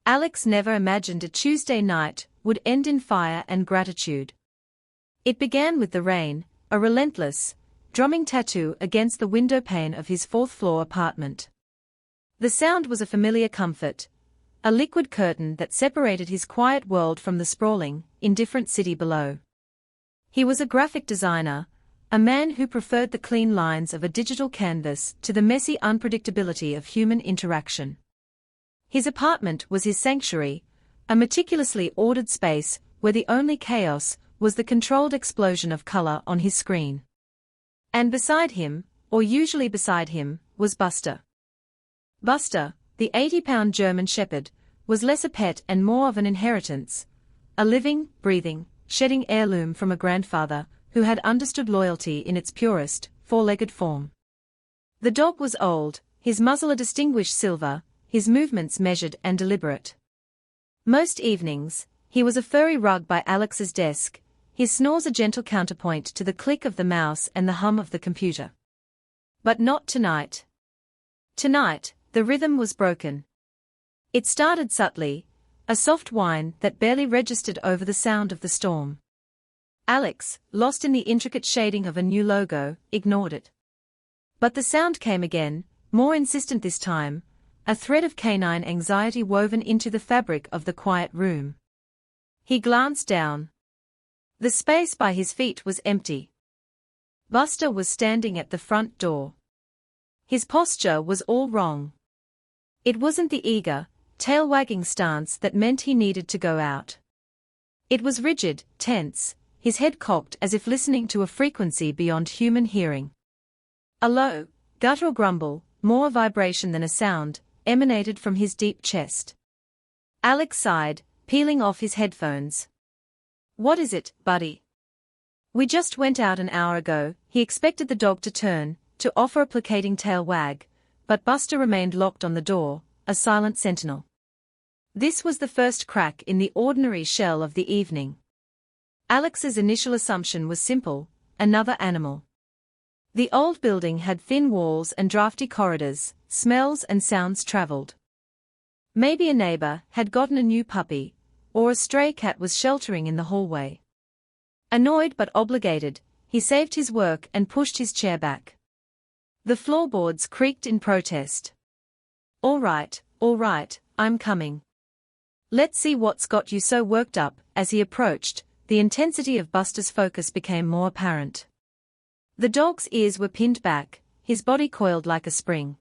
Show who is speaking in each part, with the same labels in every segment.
Speaker 1: Alex never imagined a Tuesday night would end in fire and gratitude. It began with the rain, a relentless, drumming tattoo against the windowpane of his fourth-floor apartment. The sound was a familiar comfort, a liquid curtain that separated his quiet world from the sprawling, indifferent city below. He was a graphic designer, a man who preferred the clean lines of a digital canvas to the messy unpredictability of human interaction. His apartment was his sanctuary, a meticulously ordered space where the only chaos was the controlled explosion of color on his screen. And beside him, or usually beside him, was Buster. Buster, the 80-pound German shepherd, was less a pet and more of an inheritance, a living, breathing, shedding heirloom from a grandfather who had understood loyalty in its purest, four-legged form. The dog was old, his muzzle a distinguished silver, his movements measured and deliberate. Most evenings, he was a furry rug by Alex's desk, his snores a gentle counterpoint to the click of the mouse and the hum of the computer. But not tonight. Tonight, the rhythm was broken. It started subtly, a soft whine that barely registered over the sound of the storm. Alex, lost in the intricate shading of a new logo, ignored it. But the sound came again, more insistent this time, a thread of canine anxiety woven into the fabric of the quiet room. He glanced down. The space by his feet was empty. Buster was standing at the front door. His posture was all wrong. It wasn't the eager, tail-wagging stance that meant he needed to go out. It was rigid, tense, his head cocked as if listening to a frequency beyond human hearing. A low, guttural grumble, more a vibration than a sound, emanated from his deep chest. Alex sighed, peeling off his headphones. "What is it, buddy?" "We just went out an hour ago." He expected the dog to turn, to offer a placating tail wag, but Buster remained locked on the door, a silent sentinel. This was the first crack in the ordinary shell of the evening. Alex's initial assumption was simple: another animal. The old building had thin walls and drafty corridors, smells and sounds traveled. Maybe a neighbor had gotten a new puppy, or a stray cat was sheltering in the hallway. Annoyed but obligated, he saved his work and pushed his chair back. The floorboards creaked in protest. All right, I'm coming." "Let's see what's got you so worked up." As he approached, the intensity of Buster's focus became more apparent. The dog's ears were pinned back, his body coiled like a spring.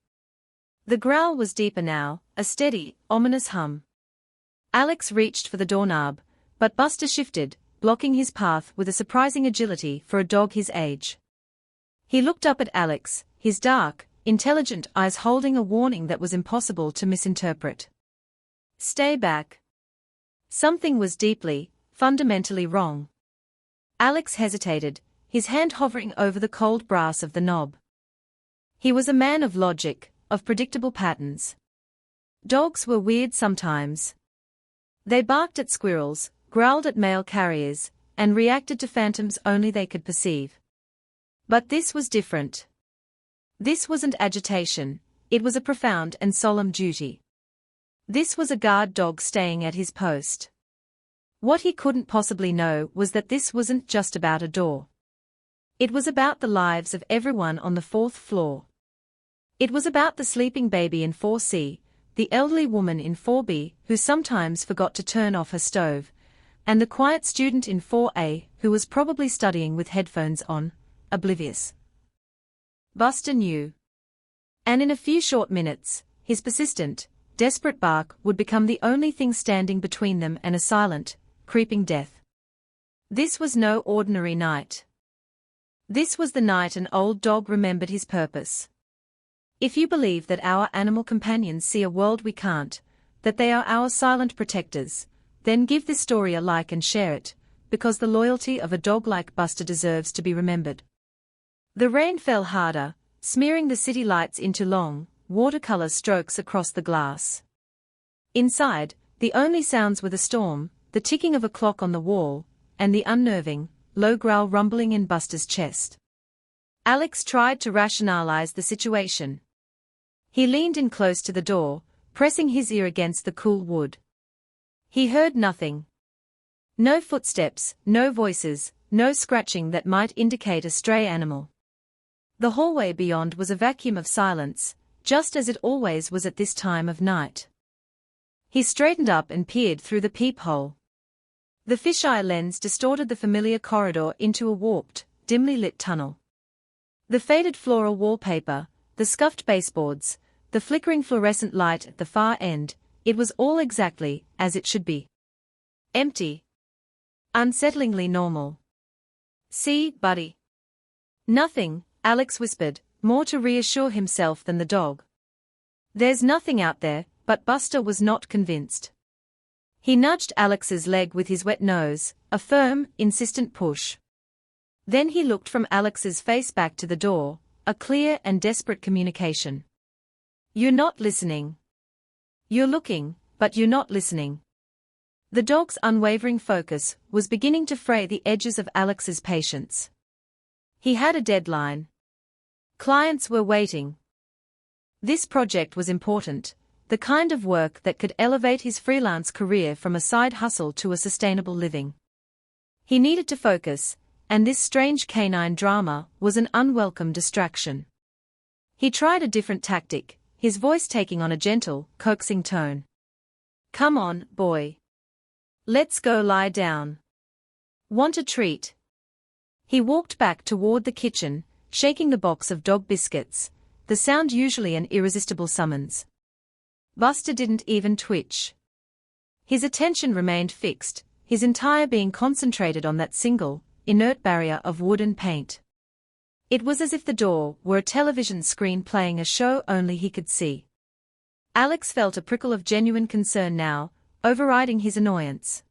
Speaker 1: The growl was deeper now, a steady, ominous hum. Alex reached for the doorknob, but Buster shifted, blocking his path with a surprising agility for a dog his age. He looked up at Alex, his dark, intelligent eyes holding a warning that was impossible to misinterpret. "Stay back." Something was deeply, fundamentally wrong. Alex hesitated, his hand hovering over the cold brass of the knob. He was a man of logic, of predictable patterns. Dogs were weird sometimes. They barked at squirrels, growled at mail carriers, and reacted to phantoms only they could perceive. But this was different. This wasn't agitation, it was a profound and solemn duty. This was a guard dog staying at his post. What he couldn't possibly know was that this wasn't just about a door. It was about the lives of everyone on the fourth floor. It was about the sleeping baby in 4C, the elderly woman in 4B who sometimes forgot to turn off her stove, and the quiet student in 4A who was probably studying with headphones on, oblivious. Buster knew. And in a few short minutes, his persistent, desperate bark would become the only thing standing between them and a silent, creeping death. This was no ordinary night. This was the night an old dog remembered his purpose. If you believe that our animal companions see a world we can't, that they are our silent protectors, then give this story a like and share it, because the loyalty of a dog like Buster deserves to be remembered. The rain fell harder, smearing the city lights into long, watercolor strokes across the glass. Inside, the only sounds were the storm, the ticking of a clock on the wall, and the unnerving, low growl rumbling in Buster's chest. Alex tried to rationalize the situation. He leaned in close to the door, pressing his ear against the cool wood. He heard nothing. No footsteps, no voices, no scratching that might indicate a stray animal. The hallway beyond was a vacuum of silence, just as it always was at this time of night. He straightened up and peered through the peephole. The fisheye lens distorted the familiar corridor into a warped, dimly lit tunnel. The faded floral wallpaper, the scuffed baseboards, the flickering fluorescent light at the far end, it was all exactly as it should be. Empty. Unsettlingly normal. "See, buddy." "Nothing," Alex whispered, more to reassure himself than the dog. "There's nothing out there," but Buster was not convinced. He nudged Alex's leg with his wet nose, a firm, insistent push. Then he looked from Alex's face back to the door, a clear and desperate communication. "You're not listening. You're looking, but you're not listening." The dog's unwavering focus was beginning to fray the edges of Alex's patience. He had a deadline. Clients were waiting. This project was important, the kind of work that could elevate his freelance career from a side hustle to a sustainable living. He needed to focus, and this strange canine drama was an unwelcome distraction. He tried a different tactic, his voice taking on a gentle, coaxing tone. "Come on, boy. Let's go lie down. Want a treat?" He walked back toward the kitchen, shaking the box of dog biscuits, the sound usually an irresistible summons. Buster didn't even twitch. His attention remained fixed, his entire being concentrated on that single, inert barrier of wood and paint. It was as if the door were a television screen playing a show only he could see. Alex felt a prickle of genuine concern now, overriding his annoyance.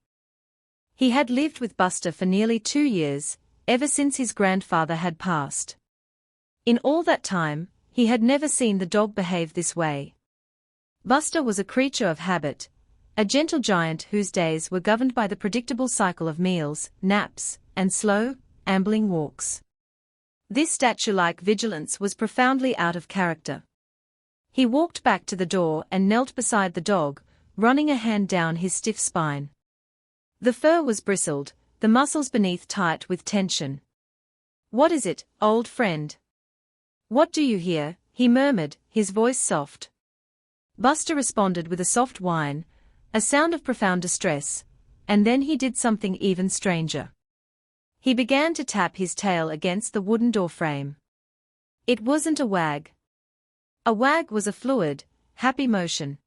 Speaker 1: He had lived with Buster for nearly 2 years, ever since his grandfather had passed. In all that time, he had never seen the dog behave this way. Buster was a creature of habit, a gentle giant whose days were governed by the predictable cycle of meals, naps, and slow, ambling walks. This statue-like vigilance was profoundly out of character. He walked back to the door and knelt beside the dog, running a hand down his stiff spine. The fur was bristled, the muscles beneath tight with tension. "What is it, old friend? What do you hear?" he murmured, his voice soft. Buster responded with a soft whine, a sound of profound distress, and then he did something even stranger. He began to tap his tail against the wooden doorframe. It wasn't a wag. A wag was a fluid, happy motion.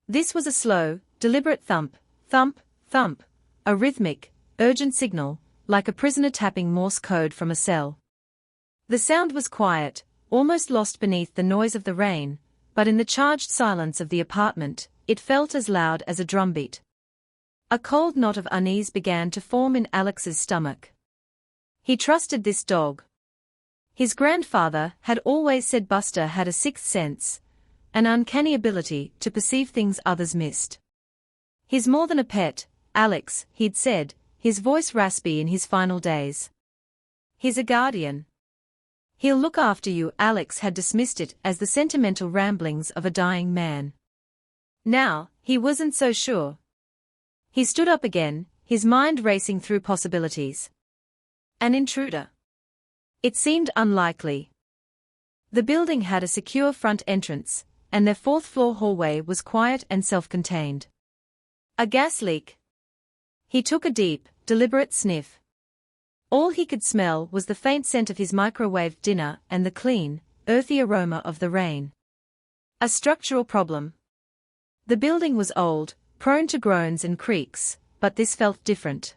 Speaker 1: This was a slow, deliberate thump, thump, thump, a rhythmic, urgent signal, like a prisoner tapping Morse code from a cell. The sound was quiet, almost lost beneath the noise of the rain, but in the charged silence of the apartment, it felt as loud as a drumbeat. A cold knot of unease began to form in Alex's stomach. He trusted this dog. His grandfather had always said Buster had a sixth sense, an uncanny ability to perceive things others missed. "He's more than a pet, Alex," he'd said, his voice raspy in his final days. "He's a guardian. He'll look after you." Alex had dismissed it as the sentimental ramblings of a dying man. Now, he wasn't so sure. He stood up again, his mind racing through possibilities. An intruder. It seemed unlikely. The building had a secure front entrance, and their fourth-floor hallway was quiet and self-contained. A gas leak. He took a deep, deliberate sniff. All he could smell was the faint scent of his microwaved dinner and the clean, earthy aroma of the rain. A structural problem. The building was old, prone to groans and creaks, but this felt different.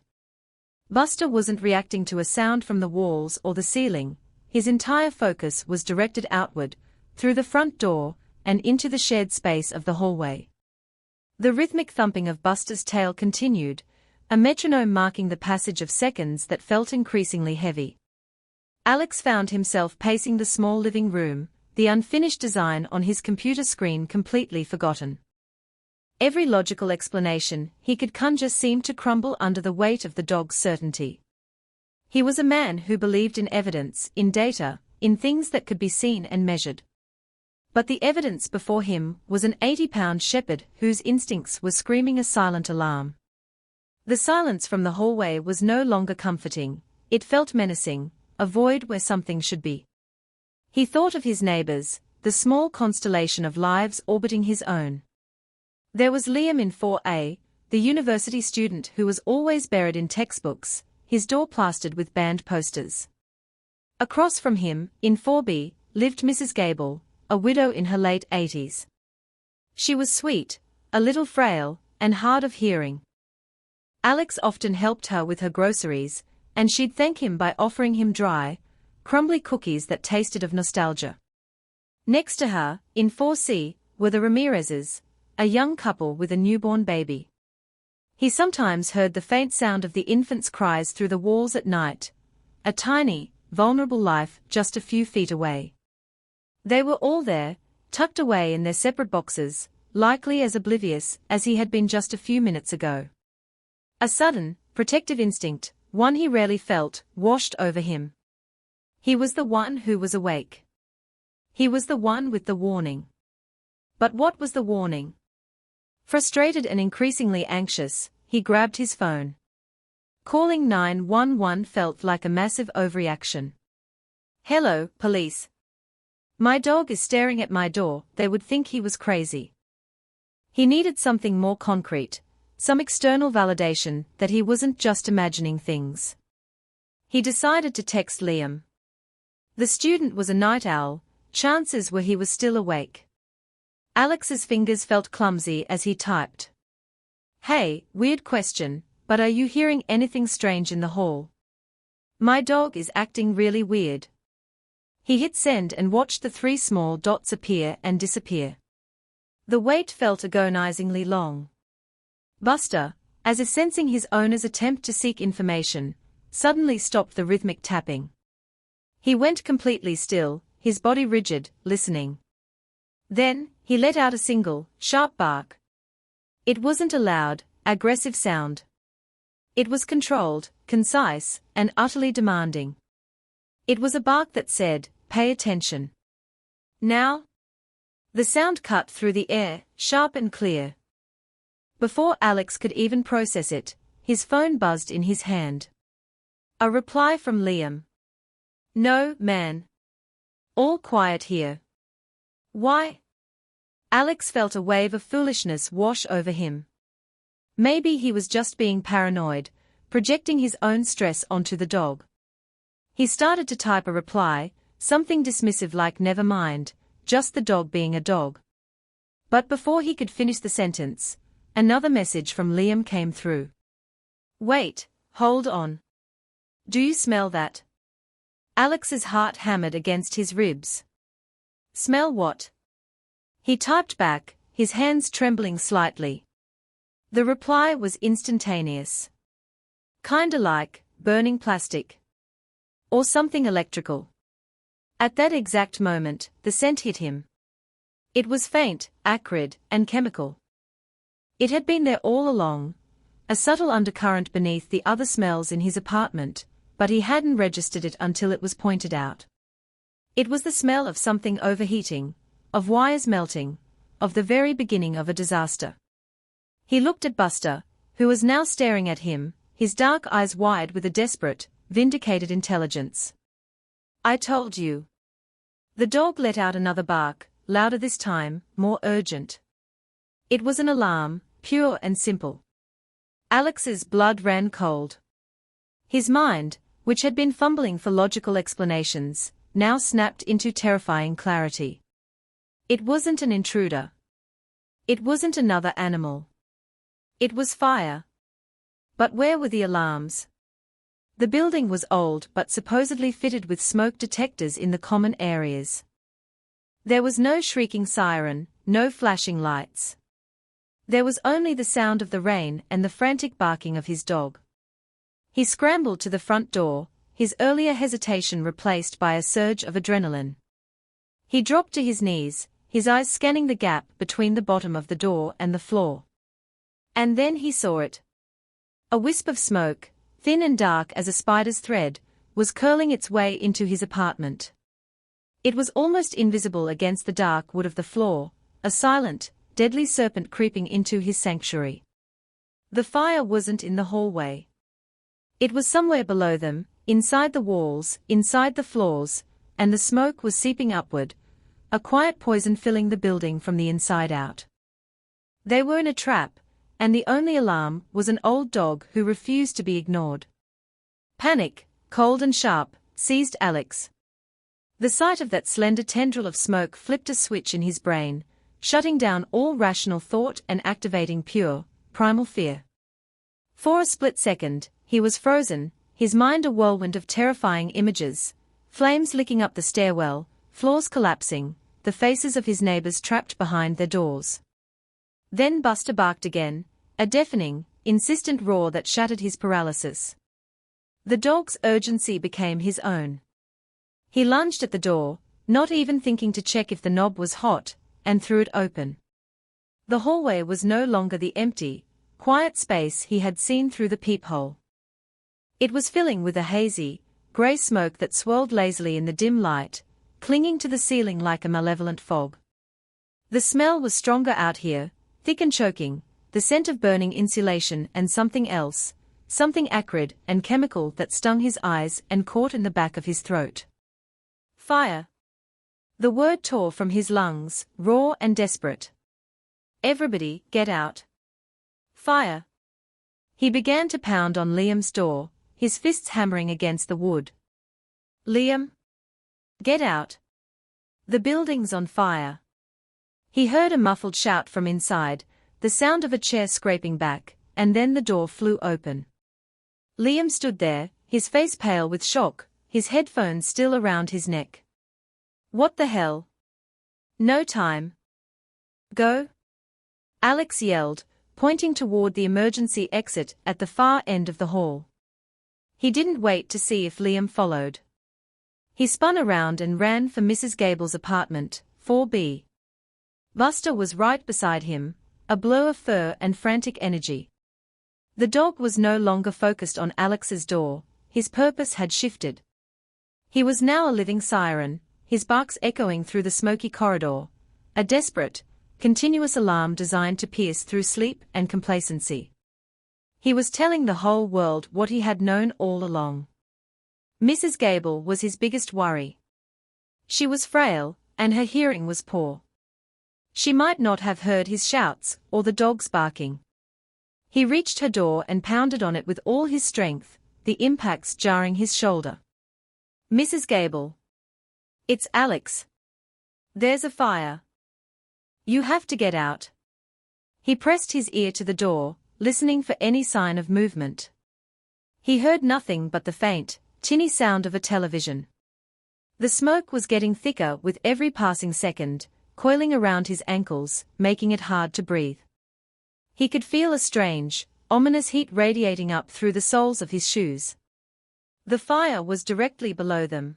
Speaker 1: Buster wasn't reacting to a sound from the walls or the ceiling, his entire focus was directed outward, through the front door, and into the shared space of the hallway. The rhythmic thumping of Buster's tail continued, a metronome marking the passage of seconds that felt increasingly heavy. Alex found himself pacing the small living room, the unfinished design on his computer screen completely forgotten. Every logical explanation he could conjure seemed to crumble under the weight of the dog's certainty. He was a man who believed in evidence, in data, in things that could be seen and measured. But the evidence before him was an 80-pound shepherd whose instincts were screaming a silent alarm. The silence from the hallway was no longer comforting, it felt menacing, a void where something should be. He thought of his neighbors, the small constellation of lives orbiting his own. There was Liam in 4A, the university student who was always buried in textbooks, his door plastered with banned posters. Across from him, in 4B, lived Mrs. Gable, a widow in her late 80s. She was sweet, a little frail, and hard of hearing. Alex often helped her with her groceries, and she'd thank him by offering him dry, crumbly cookies that tasted of nostalgia. Next to her, in 4C, were the Ramirezes, a young couple with a newborn baby. He sometimes heard the faint sound of the infant's cries through the walls at night, a tiny, vulnerable life just a few feet away. They were all there, tucked away in their separate boxes, likely as oblivious as he had been just a few minutes ago. A sudden, protective instinct, one he rarely felt, washed over him. He was the one who was awake. He was the one with the warning. But what was the warning? Frustrated and increasingly anxious, he grabbed his phone. Calling 911 felt like a massive overreaction. "Hello, police. My dog is staring at my door," they would think he was crazy. He needed something more concrete, some external validation that he wasn't just imagining things. He decided to text Liam. The student was a night owl, chances were he was still awake. Alex's fingers felt clumsy as he typed. "Hey, weird question, but are you hearing anything strange in the hall? My dog is acting really weird." He hit send and watched the 3 small dots appear and disappear. The wait felt agonizingly long. Buster, as if sensing his owner's attempt to seek information, suddenly stopped the rhythmic tapping. He went completely still, his body rigid, listening. Then, he let out a single, sharp bark. It wasn't a loud, aggressive sound. It was controlled, concise, and utterly demanding. It was a bark that said, "Pay attention. Now." The sound cut through the air, sharp and clear. Before Alex could even process it, his phone buzzed in his hand. A reply from Liam. "No, man. All quiet here." "Why?" Alex felt a wave of foolishness wash over him. Maybe he was just being paranoid, projecting his own stress onto the dog. He started to type a reply, something dismissive like "never mind, just the dog being a dog." But before he could finish the sentence, another message from Liam came through. "Wait, hold on. Do you smell that?" Alex's heart hammered against his ribs. "Smell what?" He typed back, his hands trembling slightly. The reply was instantaneous. "Kinda like burning plastic. Or something electrical." At that exact moment, the scent hit him. It was faint, acrid, and chemical. It had been there all along, a subtle undercurrent beneath the other smells in his apartment, but he hadn't registered it until it was pointed out. It was the smell of something overheating, of wires melting, of the very beginning of a disaster. He looked at Buster, who was now staring at him, his dark eyes wide with a desperate, vindicated intelligence. "I told you." The dog let out another bark, louder this time, more urgent. It was an alarm, pure and simple. Alex's blood ran cold. His mind, which had been fumbling for logical explanations, now snapped into terrifying clarity. It wasn't an intruder. It wasn't another animal. It was fire. But where were the alarms? The building was old but supposedly fitted with smoke detectors in the common areas. There was no shrieking siren, no flashing lights. There was only the sound of the rain and the frantic barking of his dog. He scrambled to the front door, his earlier hesitation replaced by a surge of adrenaline. He dropped to his knees, his eyes scanning the gap between the bottom of the door and the floor. And then he saw it. A wisp of smoke, thin and dark as a spider's thread, was curling its way into his apartment. It was almost invisible against the dark wood of the floor, a silent, deadly serpent creeping into his sanctuary. The fire wasn't in the hallway. It was somewhere below them, inside the walls, inside the floors, and the smoke was seeping upward, a quiet poison filling the building from the inside out. They were in a trap, and the only alarm was an old dog who refused to be ignored. Panic, cold and sharp, seized Alex. The sight of that slender tendril of smoke flipped a switch in his brain, shutting down all rational thought and activating pure, primal fear. For a split second, he was frozen, his mind a whirlwind of terrifying images, flames licking up the stairwell, floors collapsing, the faces of his neighbors trapped behind their doors. Then Buster barked again, a deafening, insistent roar that shattered his paralysis. The dog's urgency became his own. He lunged at the door, not even thinking to check if the knob was hot, and threw it open. The hallway was no longer the empty, quiet space he had seen through the peephole. It was filling with a hazy, grey smoke that swirled lazily in the dim light, clinging to the ceiling like a malevolent fog. The smell was stronger out here, thick and choking, the scent of burning insulation and something else, something acrid and chemical that stung his eyes and caught in the back of his throat. Fire. The word tore from his lungs, raw and desperate. Everybody, get out. Fire. He began to pound on Liam's door, his fists hammering against the wood. Liam? Get out. The building's on fire. He heard a muffled shout from inside, the sound of a chair scraping back, and then the door flew open. Liam stood there, his face pale with shock, his headphones still around his neck. What the hell? No time. Go? Alex yelled, pointing toward the emergency exit at the far end of the hall. He didn't wait to see if Liam followed. He spun around and ran for Mrs. Gable's apartment, 4B. Buster was right beside him, a blur of fur and frantic energy. The dog was no longer focused on Alex's door, his purpose had shifted. He was now a living siren, his barks echoing through the smoky corridor, a desperate, continuous alarm designed to pierce through sleep and complacency. He was telling the whole world what he had known all along. Mrs. Gable was his biggest worry. She was frail, and her hearing was poor. She might not have heard his shouts, or the dog's barking. He reached her door and pounded on it with all his strength, the impacts jarring his shoulder. Mrs. Gable. It's Alex. There's a fire. You have to get out. He pressed his ear to the door, listening for any sign of movement. He heard nothing but the faint, tinny sound of a television. The smoke was getting thicker with every passing second, coiling around his ankles, making it hard to breathe. He could feel a strange, ominous heat radiating up through the soles of his shoes. The fire was directly below them.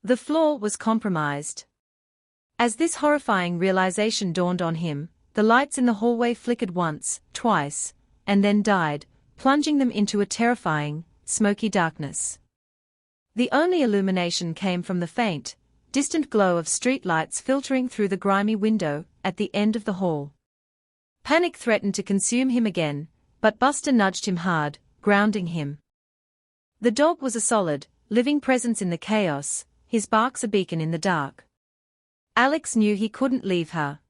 Speaker 1: The floor was compromised. As this horrifying realization dawned on him, the lights in the hallway flickered once, twice, and then died, plunging them into a terrifying, smoky darkness. The only illumination came from the faint, distant glow of street lights filtering through the grimy window at the end of the hall. Panic threatened to consume him again, but Buster nudged him hard, grounding him. The dog was a solid, living presence in the chaos, his barks a beacon in the dark. Alex knew he couldn't leave her.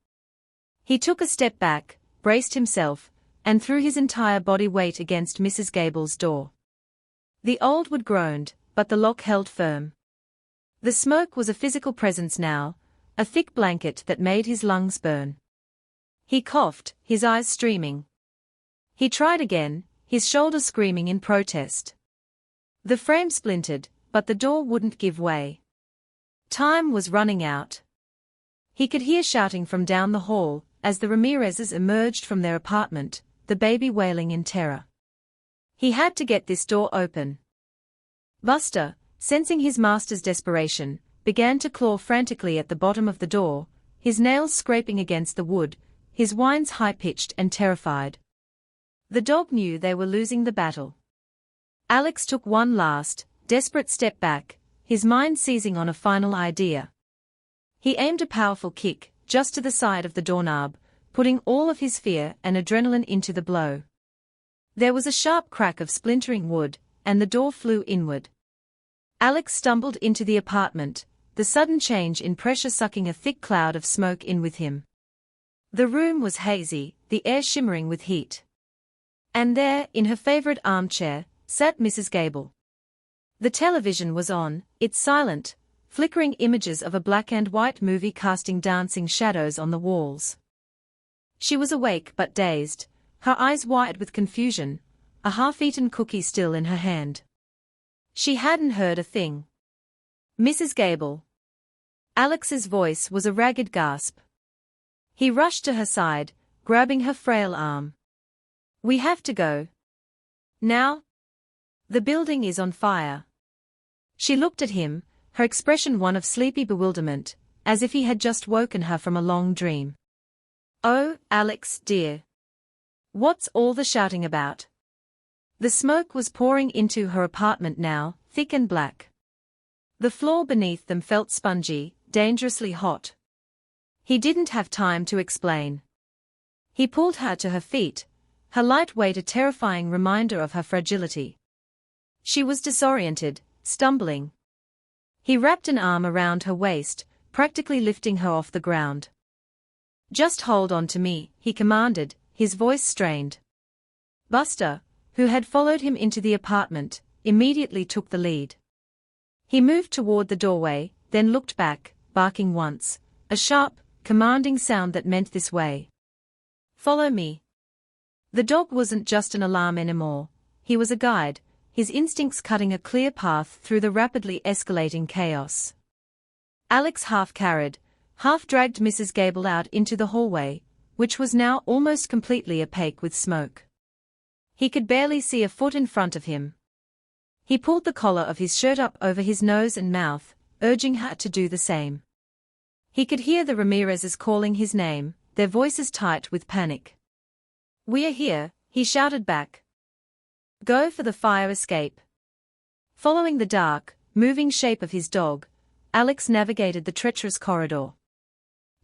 Speaker 1: He took a step back, braced himself, and threw his entire body weight against Mrs. Gable's door. The old wood groaned, but the lock held firm. The smoke was a physical presence now, a thick blanket that made his lungs burn. He coughed, his eyes streaming. He tried again, his shoulder screaming in protest. The frame splintered, but the door wouldn't give way. Time was running out. He could hear shouting from down the hall, as the Ramirezes emerged from their apartment, the baby wailing in terror. He had to get this door open. Buster, sensing his master's desperation, began to claw frantically at the bottom of the door, his nails scraping against the wood, his whines high-pitched and terrified. The dog knew they were losing the battle. Alex took one last, desperate step back, his mind seizing on a final idea. He aimed a powerful kick, just to the side of the doorknob, putting all of his fear and adrenaline into the blow. There was a sharp crack of splintering wood, and the door flew inward. Alex stumbled into the apartment, the sudden change in pressure sucking a thick cloud of smoke in with him. The room was hazy, the air shimmering with heat. And there, in her favorite armchair, sat Mrs. Gable. The television was on, its silent, flickering images of a black and white movie casting dancing shadows on the walls. She was awake but dazed, her eyes wide with confusion, a half-eaten cookie still in her hand. She hadn't heard a thing. Mrs. Gable. Alex's voice was a ragged gasp. He rushed to her side, grabbing her frail arm. "We have to go. Now? The building is on fire." She looked at him, her expression one of sleepy bewilderment, as if he had just woken her from a long dream. "Oh, Alex, dear. What's all the shouting about?" The smoke was pouring into her apartment now, thick and black. The floor beneath them felt spongy, dangerously hot. He didn't have time to explain. He pulled her to her feet, her light weight a terrifying reminder of her fragility. She was disoriented, stumbling. He wrapped an arm around her waist, practically lifting her off the ground. "Just hold on to me," he commanded, his voice strained. Buster, who had followed him into the apartment, immediately took the lead. He moved toward the doorway, then looked back, barking once, a sharp, commanding sound that meant this way. "Follow me." The dog wasn't just an alarm anymore, he was a guide, his instincts cutting a clear path through the rapidly escalating chaos. Alex half-carried, half-dragged Mrs. Gable out into the hallway, which was now almost completely opaque with smoke. He could barely see a foot in front of him. He pulled the collar of his shirt up over his nose and mouth, urging her to do the same. He could hear the Ramirezes calling his name, their voices tight with panic. "We're here," he shouted back. "Go for the fire escape." Following the dark, moving shape of his dog, Alex navigated the treacherous corridor.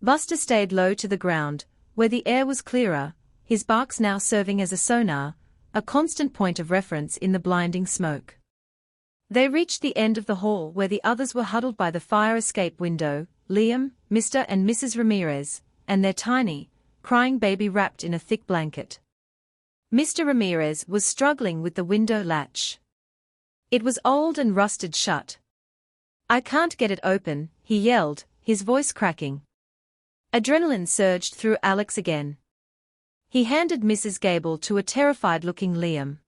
Speaker 1: Buster stayed low to the ground, where the air was clearer, his barks now serving as a sonar, a constant point of reference in the blinding smoke. They reached the end of the hall where the others were huddled by the fire escape window, Liam, Mr. and Mrs. Ramirez, and their tiny, crying baby wrapped in a thick blanket. Mr. Ramirez was struggling with the window latch. It was old and rusted shut. "I can't get it open," he yelled, his voice cracking. Adrenaline surged through Alex again. He handed Mrs. Gable to a terrified-looking Liam.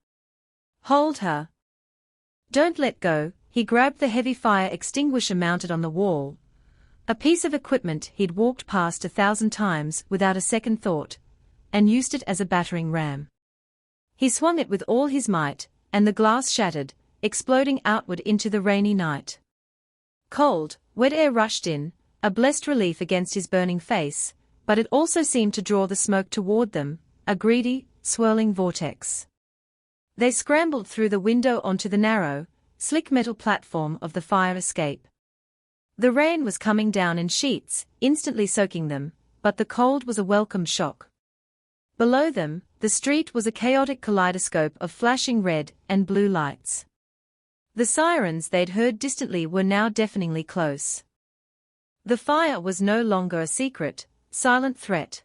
Speaker 1: "Hold her. Don't let go." He grabbed the heavy fire extinguisher mounted on the wall, a piece of equipment he'd walked past 1,000 times without a second thought, and used it as a battering ram. He swung it with all his might, and the glass shattered, exploding outward into the rainy night. Cold, wet air rushed in, a blessed relief against his burning face, but it also seemed to draw the smoke toward them, a greedy, swirling vortex. They scrambled through the window onto the narrow, slick metal platform of the fire escape. The rain was coming down in sheets, instantly soaking them, but the cold was a welcome shock. Below them, the street was a chaotic kaleidoscope of flashing red and blue lights. The sirens they'd heard distantly were now deafeningly close. The fire was no longer a secret, silent threat.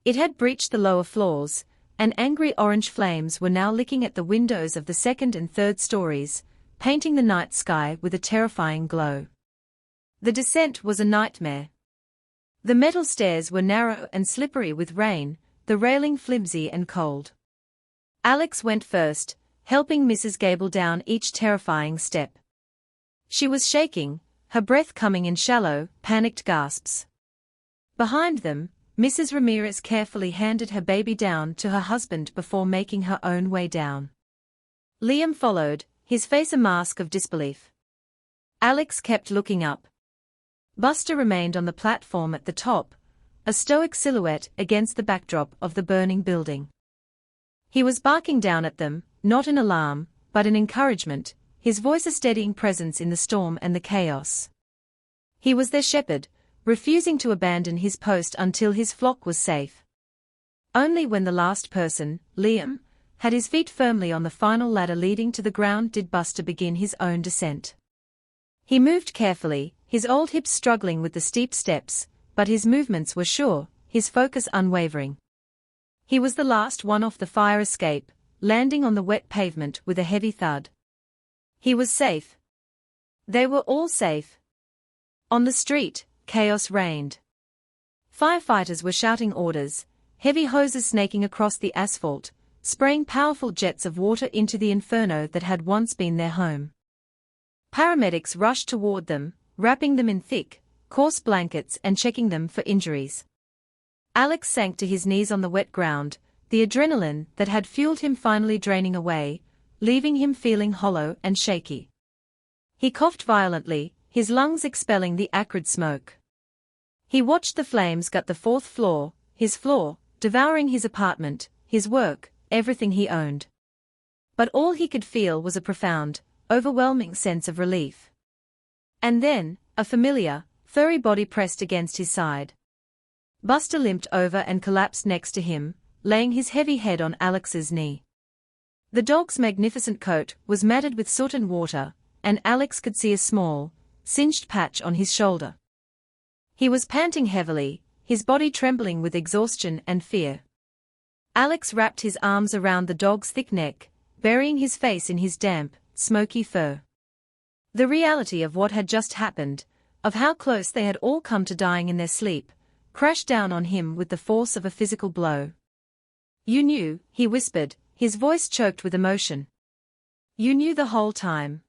Speaker 1: It had breached the lower floors, and angry orange flames were now licking at the windows of the second and third stories, painting the night sky with a terrifying glow. The descent was a nightmare. The metal stairs were narrow and slippery with rain, the railing flimsy and cold. Alex went first, helping Mrs. Gable down each terrifying step. She was shaking, her breath coming in shallow, panicked gasps. Behind them, Mrs. Ramirez carefully handed her baby down to her husband before making her own way down. Liam followed, his face a mask of disbelief. Alex kept looking up. Buster remained on the platform at the top, a stoic silhouette against the backdrop of the burning building. He was barking down at them, not in alarm, but in encouragement, his voice a steadying presence in the storm and the chaos. He was their shepherd, refusing to abandon his post until his flock was safe. Only when the last person, Liam, had his feet firmly on the final ladder leading to the ground did Buster begin his own descent. He moved carefully, his old hips struggling with the steep steps, but his movements were sure, his focus unwavering. He was the last one off the fire escape, landing on the wet pavement with a heavy thud. He was safe. They were all safe. On the street, chaos reigned. Firefighters were shouting orders, heavy hoses snaking across the asphalt, spraying powerful jets of water into the inferno that had once been their home. Paramedics rushed toward them, wrapping them in thick, coarse blankets and checking them for injuries. Alex sank to his knees on the wet ground, the adrenaline that had fueled him finally draining away, leaving him feeling hollow and shaky. He coughed violently, his lungs expelling the acrid smoke. He watched the flames gut the fourth floor, his floor, devouring his apartment, his work, everything he owned. But all he could feel was a profound, overwhelming sense of relief. And then, a familiar, furry body pressed against his side. Buster limped over and collapsed next to him, laying his heavy head on Alex's knee. The dog's magnificent coat was matted with soot and water, and Alex could see a small, singed patch on his shoulder. He was panting heavily, his body trembling with exhaustion and fear. Alex wrapped his arms around the dog's thick neck, burying his face in his damp, smoky fur. The reality of what had just happened, of how close they had all come to dying in their sleep, crashed down on him with the force of a physical blow. "You knew," he whispered, his voice choked with emotion. "You knew the whole time.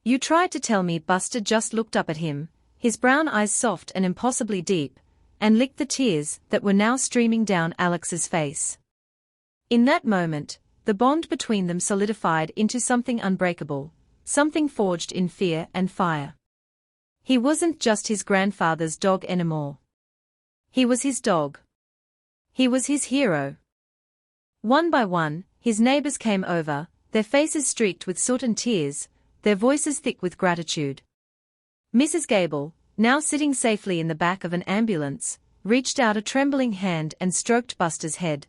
Speaker 1: You tried to tell me." Buster just looked up at him, his brown eyes soft and impossibly deep, and licked the tears that were now streaming down Alex's face. In that moment, the bond between them solidified into something unbreakable, something forged in fear and fire. He wasn't just his grandfather's dog anymore. He was his dog. He was his hero. One by one, his neighbors came over, their faces streaked with soot and tears, their voices thick with gratitude. Mrs. Gable, now sitting safely in the back of an ambulance, reached out a trembling hand and stroked Buster's head.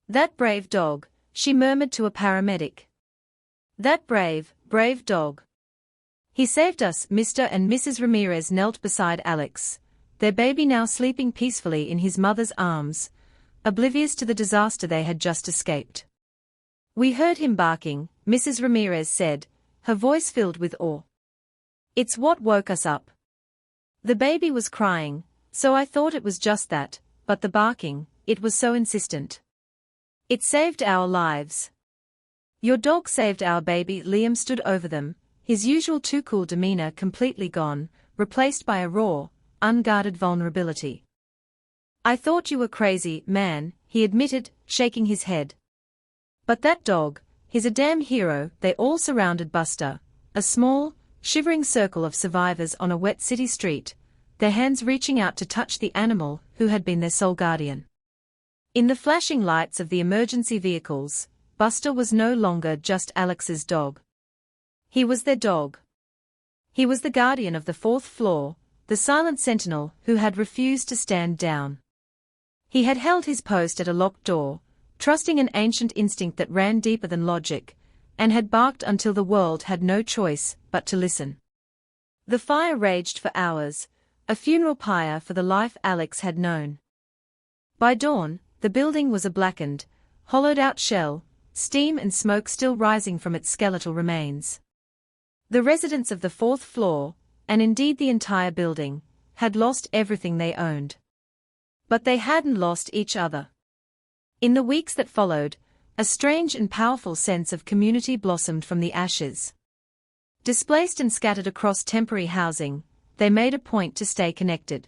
Speaker 1: "That brave dog," she murmured to a paramedic. "That brave, brave dog. He saved us." Mr. and Mrs. Ramirez knelt beside Alex, their baby now sleeping peacefully in his mother's arms, oblivious to the disaster they had just escaped. "We heard him barking," Mrs. Ramirez said, her voice filled with awe. "It's what woke us up. The baby was crying, so I thought it was just that, but the barking, it was so insistent. It saved our lives." "Your dog saved our baby." Liam stood over them, his usual too cool demeanor completely gone, replaced by a raw, unguarded vulnerability. "I thought you were crazy, man," he admitted, shaking his head. "But that dog, he's a damn hero." They all surrounded Buster, a small, shivering circle of survivors on a wet city street, their hands reaching out to touch the animal who had been their sole guardian. In the flashing lights of the emergency vehicles, Buster was no longer just Alex's dog. He was their dog. He was the guardian of the fourth floor, the silent sentinel who had refused to stand down. He had held his post at a locked door, trusting an ancient instinct that ran deeper than logic, and had barked until the world had no choice but to listen. The fire raged for hours, a funeral pyre for the life Alex had known. By dawn, the building was a blackened, hollowed-out shell, steam and smoke still rising from its skeletal remains. The residents of the fourth floor, and indeed the entire building, had lost everything they owned. But they hadn't lost each other. In the weeks that followed, a strange and powerful sense of community blossomed from the ashes. Displaced and scattered across temporary housing, they made a point to stay connected.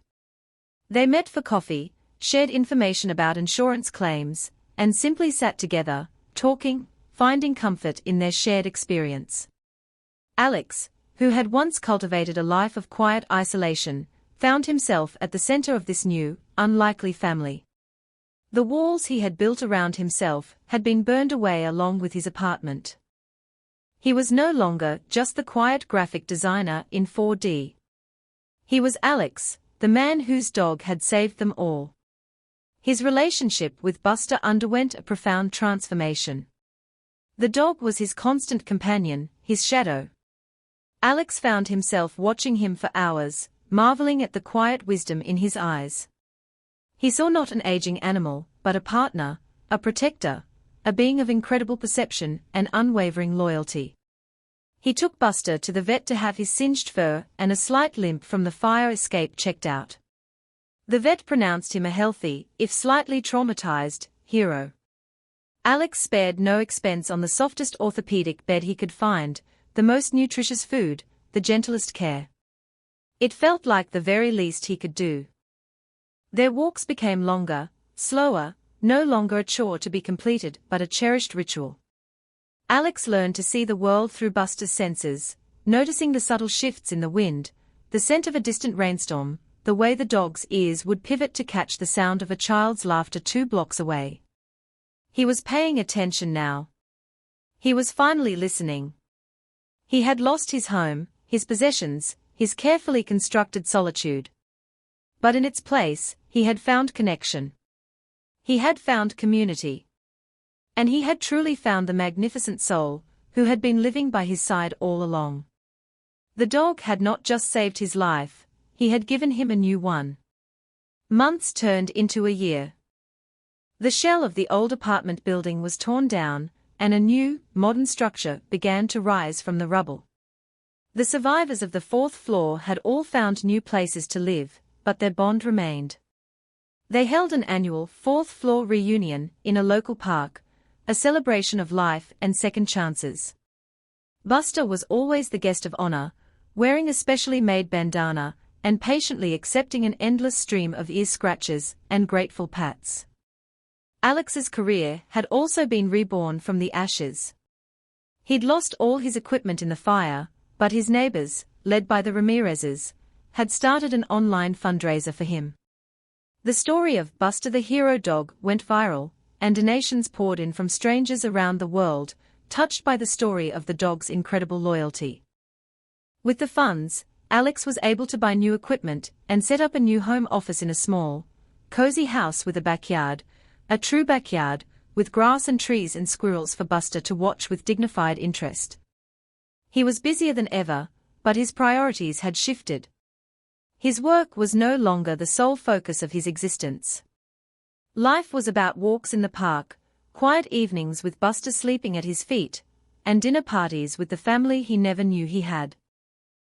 Speaker 1: They met for coffee, shared information about insurance claims, and simply sat together, talking, finding comfort in their shared experience. Alex, who had once cultivated a life of quiet isolation, found himself at the center of this new, unlikely family. The walls he had built around himself had been burned away along with his apartment. He was no longer just the quiet graphic designer in 4D. He was Alex, the man whose dog had saved them all. His relationship with Buster underwent a profound transformation. The dog was his constant companion, his shadow. Alex found himself watching him for hours, marveling at the quiet wisdom in his eyes. He saw not an aging animal, but a partner, a protector, a being of incredible perception and unwavering loyalty. He took Buster to the vet to have his singed fur and a slight limp from the fire escape checked out. The vet pronounced him a healthy, if slightly traumatized, hero. Alex spared no expense on the softest orthopedic bed he could find, the most nutritious food, the gentlest care. It felt like the very least he could do. Their walks became longer, slower, no longer a chore to be completed but a cherished ritual. Alex learned to see the world through Buster's senses, noticing the subtle shifts in the wind, the scent of a distant rainstorm, the way the dog's ears would pivot to catch the sound of a child's laughter 2 blocks away. He was paying attention now. He was finally listening. He had lost his home, his possessions, his carefully constructed solitude. But in its place, he had found connection. He had found community. And he had truly found the magnificent soul, who had been living by his side all along. The dog had not just saved his life, he had given him a new one. Months turned into a year. The shell of the old apartment building was torn down, and a new, modern structure began to rise from the rubble. The survivors of the 4th floor had all found new places to live, but their bond remained. They held an annual 4th floor reunion in a local park, a celebration of life and second chances. Buster was always the guest of honor, wearing a specially made bandana, and patiently accepting an endless stream of ear scratches and grateful pats. Alex's career had also been reborn from the ashes. He'd lost all his equipment in the fire, but his neighbors, led by the Ramirezes, had started an online fundraiser for him. The story of Buster the Hero Dog went viral, and donations poured in from strangers around the world, touched by the story of the dog's incredible loyalty. With the funds, Alex was able to buy new equipment and set up a new home office in a small, cozy house with a backyard, a true backyard, with grass and trees and squirrels for Buster to watch with dignified interest. He was busier than ever, but his priorities had shifted. His work was no longer the sole focus of his existence. Life was about walks in the park, quiet evenings with Buster sleeping at his feet, and dinner parties with the family he never knew he had.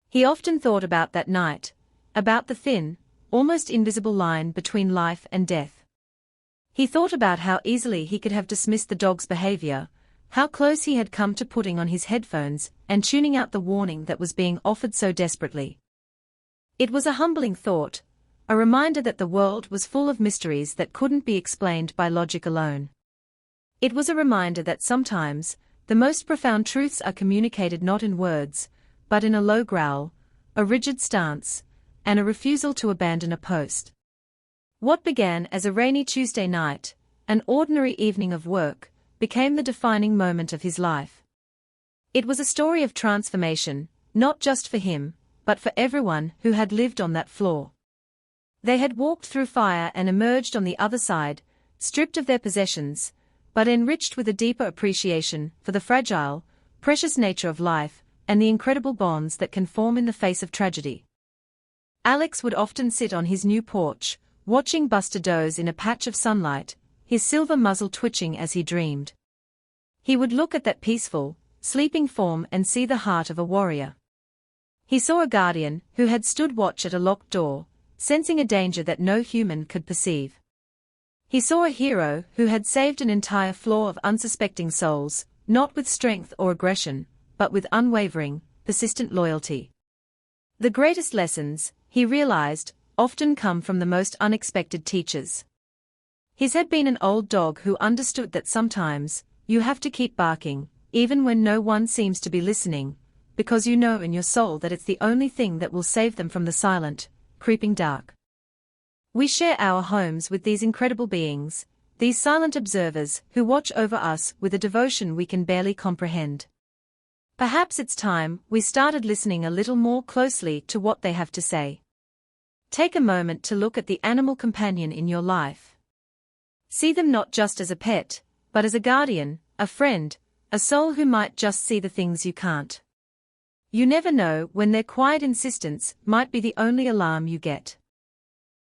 Speaker 1: He often thought about that night, about the thin, almost invisible line between life and death. He thought about how easily he could have dismissed the dog's behavior, how close he had come to putting on his headphones and tuning out the warning that was being offered so desperately. It was a humbling thought, a reminder that the world was full of mysteries that couldn't be explained by logic alone. It was a reminder that sometimes, the most profound truths are communicated not in words, but in a low growl, a rigid stance, and a refusal to abandon a post. What began as a rainy Tuesday night, an ordinary evening of work, became the defining moment of his life. It was a story of transformation, not just for him, but for everyone who had lived on that floor. They had walked through fire and emerged on the other side, stripped of their possessions, but enriched with a deeper appreciation for the fragile, precious nature of life, and the incredible bonds that can form in the face of tragedy. Alex would often sit on his new porch, watching Buster doze in a patch of sunlight, his silver muzzle twitching as he dreamed. He would look at that peaceful, sleeping form and see the heart of a warrior. He saw a guardian who had stood watch at a locked door, sensing a danger that no human could perceive. He saw a hero who had saved an entire floor of unsuspecting souls, not with strength or aggression, but with unwavering, persistent loyalty. The greatest lessons, he realized, often come from the most unexpected teachers. His had been an old dog who understood that sometimes, you have to keep barking, even when no one seems to be listening, because you know in your soul that it's the only thing that will save them from the silent, creeping dark. We share our homes with these incredible beings, these silent observers who watch over us with a devotion we can barely comprehend. Perhaps it's time we started listening a little more closely to what they have to say. Take a moment to look at the animal companion in your life. See them not just as a pet, but as a guardian, a friend, a soul who might just see the things you can't. You never know when their quiet insistence might be the only alarm you get.